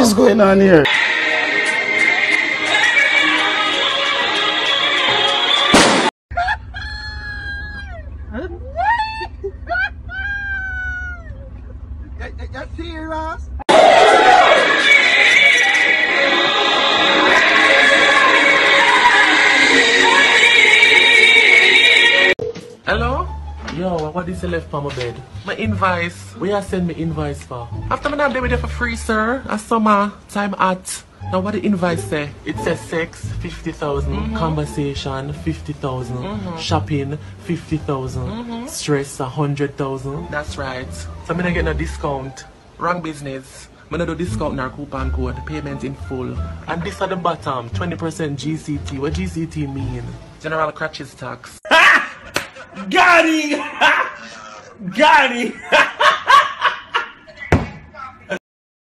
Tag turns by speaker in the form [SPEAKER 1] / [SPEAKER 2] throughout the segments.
[SPEAKER 1] is going on here?
[SPEAKER 2] You're serious?
[SPEAKER 3] Hello? Yo, what is the left for my bed? My invoice. Where you send me invoice for? After me not there for free, sir. A summer time at. Now what the invoice say? It says sex, 50,000. Conversation, 50,000. Shopping, 50,000. Stress, 100,000. That's right. So me not get no discount. Wrong business. Me not do discount nor coupon code. Payment in full. And this at the bottom, 20% GCT. What GCT mean? General Crutches Tax.
[SPEAKER 1] Got him! Got him!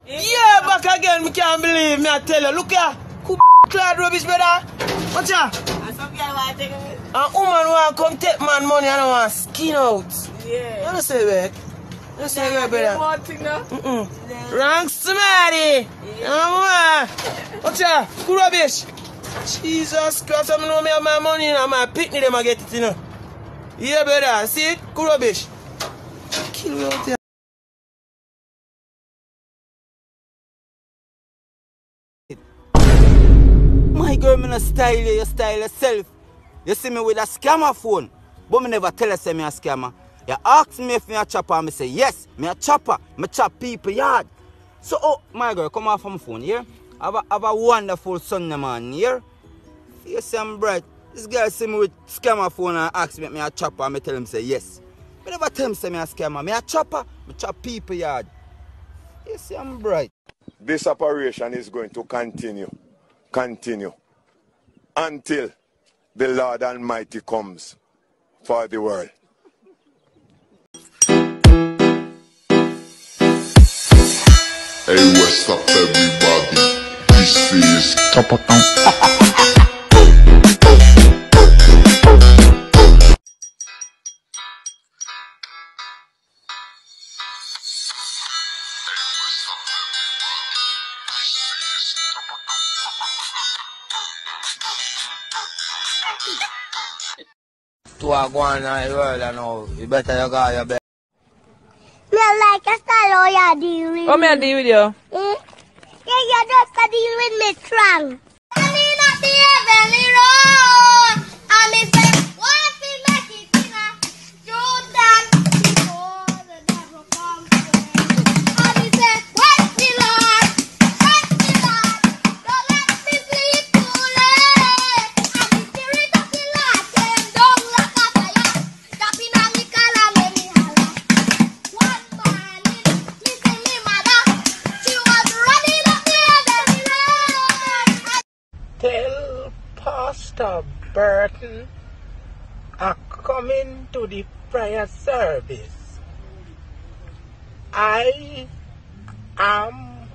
[SPEAKER 1] Yeah, back again, me can't believe me, I tell you. Look here, clad rubbish, brother. Watch out. And some guy want to take it. And woman want to come take man money and I want skin out. Yeah. You don't say back. You don't say back, brother. One thing now. Wrong somebody. Yeah. Watch out, cool rubbish. Jesus Christ, I know me have my money and my picnic them I get it, you know. Yeah, brother, see it? Cool rubbish. Kill me out there.
[SPEAKER 2] My girl, me no style you style yourself. You see me with a scammer phone, but me never tell you say me a scammer. You ask me if me a chopper, and me say yes, me a chopper. Me chop people yard. So, oh, my girl, come off from my phone, here. Have a wonderful Sunday, man, here. You see I'm bright. This guy see me with scammer phone and ask me if me a chopper, and me tell him say yes. Me never tell him say me a scammer. Me a chopper, me chop people yard. You see I'm bright.
[SPEAKER 4] This operation is going to continue until the Lord Almighty comes for the world.
[SPEAKER 5] Hey, what's up, everybody? This is Top of Town.
[SPEAKER 2] To a go on in the world now, you better you go your bed.
[SPEAKER 6] Me like a style how you deal with me.
[SPEAKER 7] How me deal with you?
[SPEAKER 6] Yeah, you just deal with me strong. I'm not the heavenly road. And if I want to make it in a Jordan before the devil comes away. And he said, wait the Lord, don't let me sleep too late. And the spirit of the Lord came down like a fire, dropping on me collar, make me holler. One morning, listen me mother, she was running up the heavenly road.
[SPEAKER 1] Tell Pastor Burton I'm coming to the prayer service. I am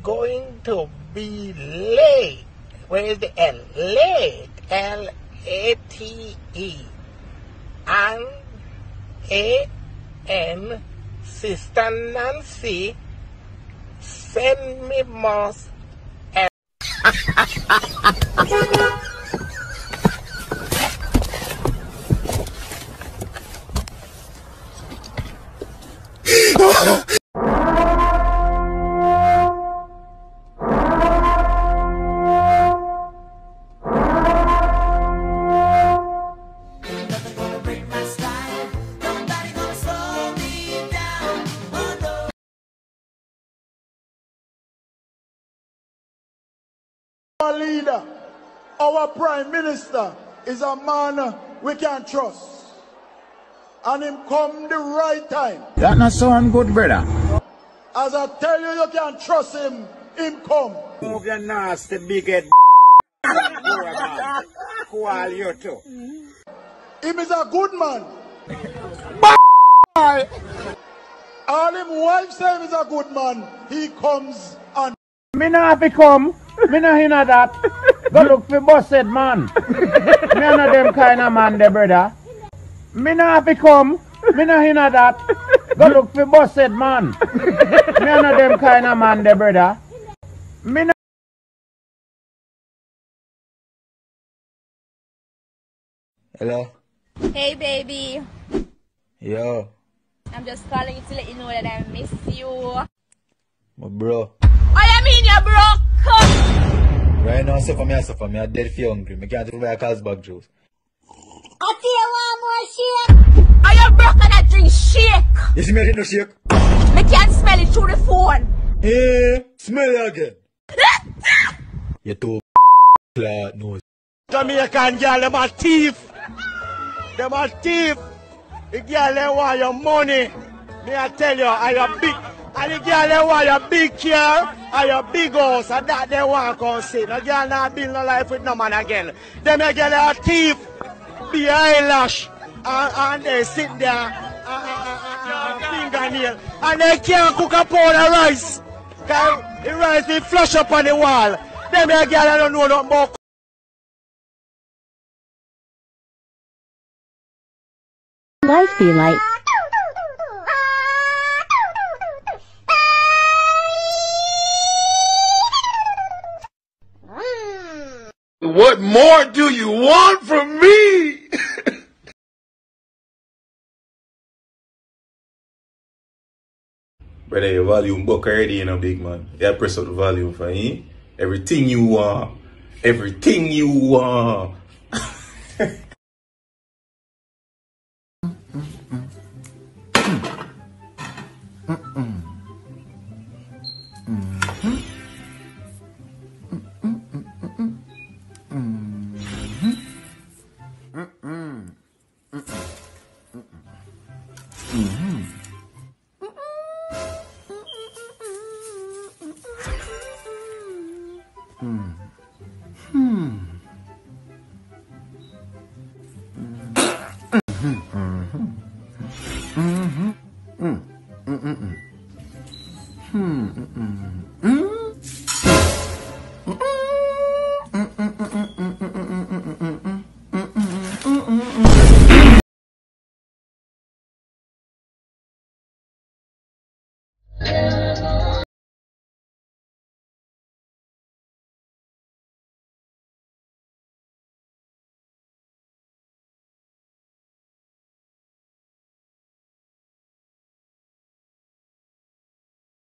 [SPEAKER 1] going to be late. Where is the L? Late. L-A-T-E. And A-N, Sister Nancy, send me most.
[SPEAKER 8] Our leader, our prime minister is a man we can trust. And him come the right time.
[SPEAKER 9] That not sound good, brother.
[SPEAKER 8] As I tell you, you can trust him, him come.
[SPEAKER 9] Move your nasty big head. Who are you too?
[SPEAKER 8] Him is a good man. All him wife say him is a good man. He comes and
[SPEAKER 9] Me not have to come. Me not hear that. Go look for busted man. Me not them kind of man there, brother. Me not have to come. Me not hear that. Go look for Bossed man. Me not them kind of man there, brother. Me no.
[SPEAKER 2] Hello?
[SPEAKER 6] Hey, baby.
[SPEAKER 2] Yo.
[SPEAKER 6] I'm just calling you to let you know that I miss you.
[SPEAKER 2] My bro.
[SPEAKER 6] I mean, you broke.
[SPEAKER 2] Right now, suffer me. I'm dead for hungry. I can't even buy a Carlsberg juice.
[SPEAKER 6] I tell you one more shake. Are you broke and I drink shake?
[SPEAKER 2] You see me drink no shake?
[SPEAKER 6] I can't smell it through the phone.
[SPEAKER 2] Eh, smell it again. You too cloud nose.
[SPEAKER 8] Jamaican girl, them a thief. Them a thief. The girl they want your money. Me I tell you, are you big? And the girl they want your big car, and your big house, and that they want to come see. The girl not build no life with no man again. Them a girl a thief, be eyelash, and they sit there, fingernail, and they can't cook a pound of rice. Cause the rice they flush up on the wall. Them a girl I don't know nothing about.
[SPEAKER 7] Life be like.
[SPEAKER 5] What more do you want from me?
[SPEAKER 10] Brother, your volume book already, you know, big man. You press up the volume for him. Everything you want. Everything you want.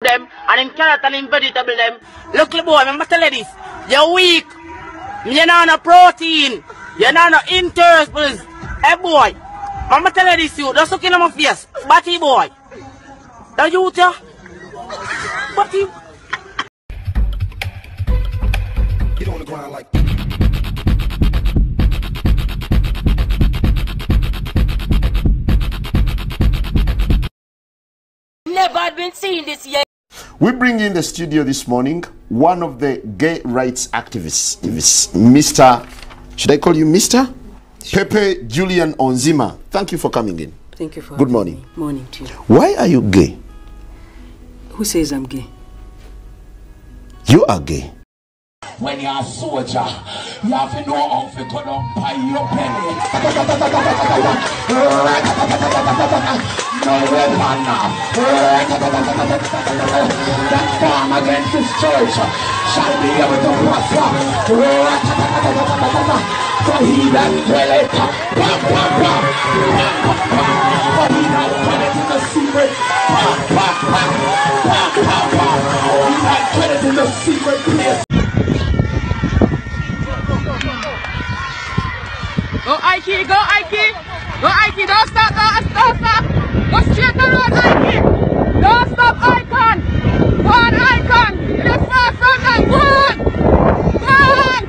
[SPEAKER 1] Them and in carrot and in vegetable them. Look boy, I tell you this. You're weak. You're not no protein. You're not no interest. Hey boy. I'ma tell you this you. Just look in my face. Batty boy. That you tell? Batty.
[SPEAKER 11] Get on the ground like
[SPEAKER 1] Never had been seen this yet.
[SPEAKER 12] We bring in the studio this morning one of the gay rights activists, Mr. Should I call you Mr? Pepe Julian Onzima. Thank you for coming in.
[SPEAKER 13] Thank you for
[SPEAKER 12] Good morning.
[SPEAKER 13] Me. Morning to you.
[SPEAKER 12] Why are you gay?
[SPEAKER 13] Who says I'm gay?
[SPEAKER 12] You are gay.
[SPEAKER 11] when you're a soldier, you have to know how to cut up by your belly. No weapon that farm against this church shall be able to prosper. For he that dwelleth, for he that dwelleth in the secret, he that dwelleth in the secret place.
[SPEAKER 14] Go Ike, go Ike, go Ike, don't stop, don't stop, go straight around Ike, don't stop Icon, go on Icon, in the front line, go on, go on.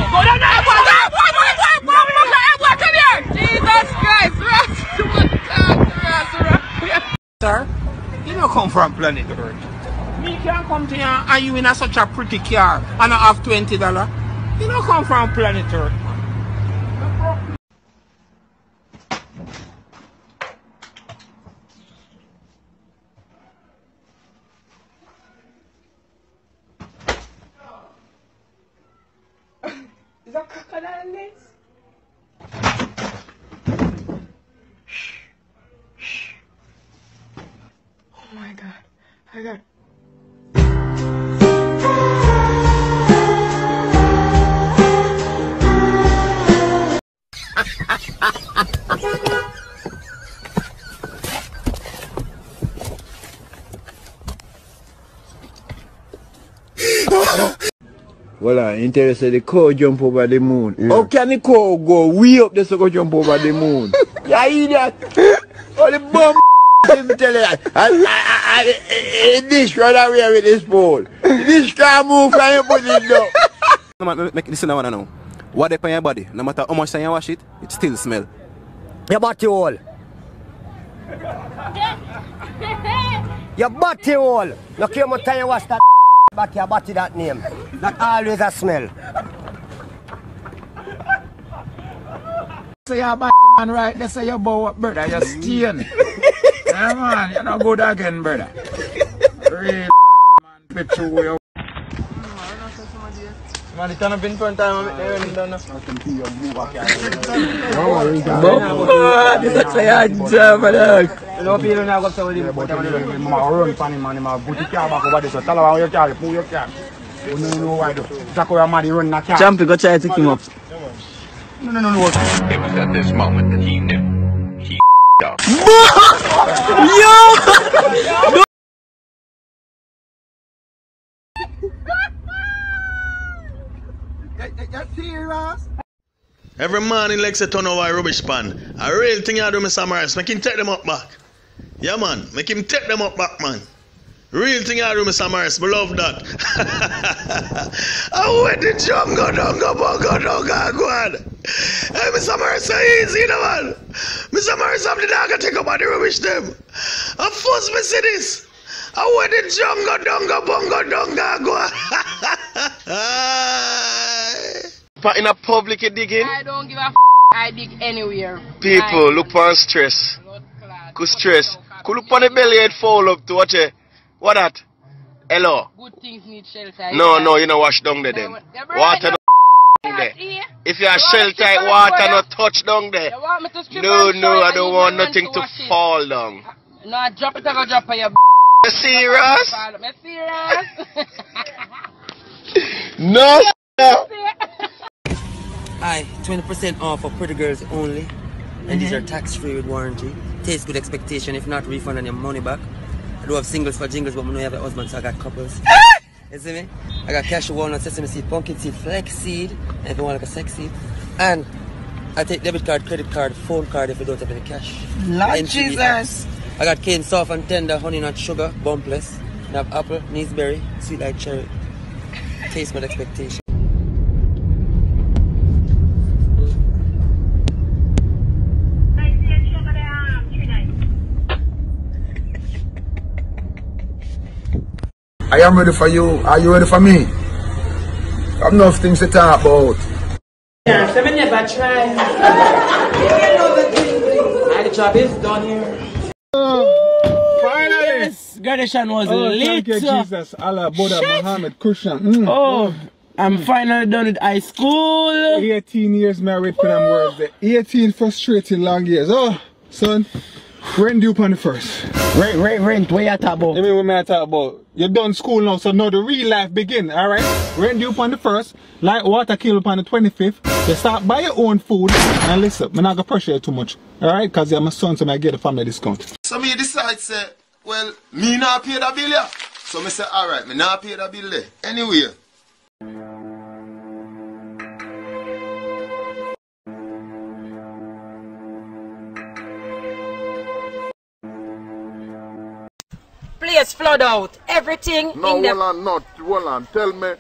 [SPEAKER 14] Go down there, come here, Jesus Christ,
[SPEAKER 15] Sir, you don't come from planet Earth. Me can't come to here and you in a such a pretty car and I have $20. You don't come from planet Earth.
[SPEAKER 14] Is that crocodile legs?
[SPEAKER 1] Okay.
[SPEAKER 9] Well, I'm interested the cow jump over the moon. Yeah. How can the cow go way up there so go jump over the moon? You idiot! Oh, the bum let me tell you that. This run away with this pole. This can't move and you put it down.
[SPEAKER 16] No man, listen to one now. What they on your body, no matter how much time you wash it, it still smell.
[SPEAKER 17] Your body hole. Your body hole. Look how much time you wash that but your body that name. That always a smell.
[SPEAKER 9] Say your body man right, they say your bow up, brother, you're stain. Yeah man, you're not good again, brother. Real man, picture with you. Man, it can't be in front of me, they're done.
[SPEAKER 8] This is a job, dog.
[SPEAKER 17] You know, people now go to the but I'm
[SPEAKER 8] run for him, man. I'm put your car back over there. So tell her your car, pull your car. You don't know why. Jack or man, run that car.
[SPEAKER 2] Champion, go try to pick him up.
[SPEAKER 8] No. It
[SPEAKER 11] was at this moment that he knew. He up.
[SPEAKER 2] Yo!
[SPEAKER 8] That's serious.
[SPEAKER 18] Every morning like say turn over a rubbish pan. A real thing you do, Mr. Morris. Make him take them up back. Yeah man, make him take them up back, man. Real thing you do, Mr. Morris. We love that. I went the jungle, go on. Hey, Mr. Morris, so easy, you know, man. Mr. Morris have the dog and take up all the rubbish them. I first me see this. I went the jungle, go on.
[SPEAKER 19] But in a public you digging?
[SPEAKER 14] I don't give a I dig anywhere.
[SPEAKER 19] People look for stress. Good stress. Could look on the belly head fall up to watch it. What that? Hello?
[SPEAKER 14] Good things need shelter.
[SPEAKER 19] No, you know wash down there then. Water no there. If you are shelter, water not touch down there. No, I don't want nothing to fall down.
[SPEAKER 14] No, drop it, I go drop on your
[SPEAKER 19] You serious?
[SPEAKER 14] I'm serious.
[SPEAKER 19] No,
[SPEAKER 17] Aye, 20% off for pretty girls only. And these are tax-free with warranty. Taste good expectation, if not refund on your money back. I do have singles for jingles, but I know you have a husband, so I got couples. You see me? I got cashew, walnut, sesame seed, pumpkin seed, flex seed, and if you want like a sex seed. And I take debit card, credit card, phone card if you don't have any cash.
[SPEAKER 1] Lord Jesus!
[SPEAKER 17] I got cane soft and tender, honey nut sugar, bumpless. I have apple, neeseberry, sweet like cherry. Taste good expectation.
[SPEAKER 8] I am ready for you. Are you ready for me? I have enough things to talk about.
[SPEAKER 1] Yeah, so I never try. The job is done here.
[SPEAKER 8] Finally!
[SPEAKER 1] Yes, graduation was lit.
[SPEAKER 8] Thank you, Jesus. Allah, Buddha, Muhammad, Krishna.
[SPEAKER 1] I'm finally done with high school.
[SPEAKER 8] 18 years married for them words there. 18 frustrating long years. Oh, son. Rent due upon the first.
[SPEAKER 1] Rent, what you talk about?
[SPEAKER 8] You mean what I talk about? You're done school now, so now the real life begin, alright? Rent due upon the first, like water kill upon the 25th. You start buy your own food, and listen, I'm not gonna pressure you too much, alright? Because you're my son, so I get a family discount.
[SPEAKER 19] So me decide say, well, me not pay the bill yeah. So me say, alright, me not pay the bill there. Anyway.
[SPEAKER 14] Place flood out. Everything
[SPEAKER 5] no,
[SPEAKER 14] in the...
[SPEAKER 5] hold on. Tell me,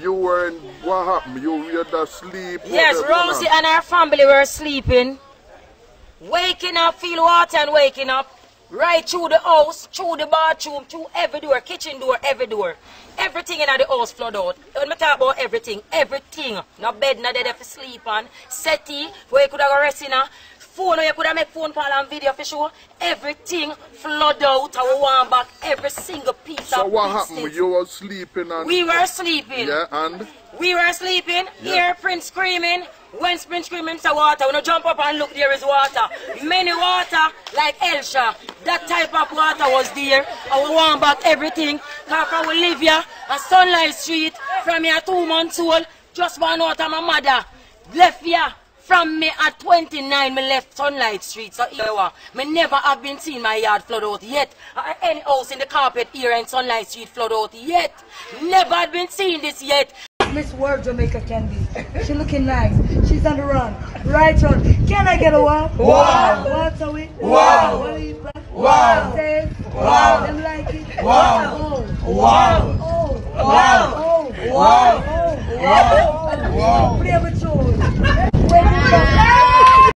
[SPEAKER 5] you were in, what happened? You were asleep?
[SPEAKER 14] Yes, Rosie and her family were sleeping. Waking up, feel water and waking up. Right through the house, through the bathroom, through every door, kitchen door, every door. Everything in the house flood out. When I talk about everything. No bed, no there for sleep on. Settee, where you could have rest in a
[SPEAKER 20] phone, or you could have make phone call and video for sure. Everything flood out, and we want back every single piece of
[SPEAKER 5] So what
[SPEAKER 20] business.
[SPEAKER 5] happened? You were sleeping and...
[SPEAKER 20] We were sleeping.
[SPEAKER 5] Yeah, and?
[SPEAKER 20] We were sleeping,
[SPEAKER 5] Yeah.
[SPEAKER 20] hear Prince screaming. When Prince screaming, say water. When you jump up and look, there is water. Many water, like Elsha. That type of water was there. And we want back everything. Because we live here on Sunlight Street. From here 2 months old. Just one out of my mother. Left here. From me at 29, me left Sunlight Street. So here me never have been seen my yard flood out yet. Or any house in the carpet here in Sunlight Street flood out yet. Never had been seen this yet.
[SPEAKER 21] Miss World Jamaica can be. She looking nice. She's on the run. Right on. Can I get a wow?
[SPEAKER 5] Wow.
[SPEAKER 21] What's a wit?
[SPEAKER 5] Wow.
[SPEAKER 21] What do you play?
[SPEAKER 5] Wow.
[SPEAKER 21] Say,
[SPEAKER 5] Wow.
[SPEAKER 21] Them like it?
[SPEAKER 5] Wow.
[SPEAKER 21] Oh.
[SPEAKER 5] Wow.
[SPEAKER 21] Oh.
[SPEAKER 5] Wow.
[SPEAKER 21] Oh.
[SPEAKER 5] Wow.
[SPEAKER 21] Oh.
[SPEAKER 5] Wow.
[SPEAKER 21] Play with yours. Wait,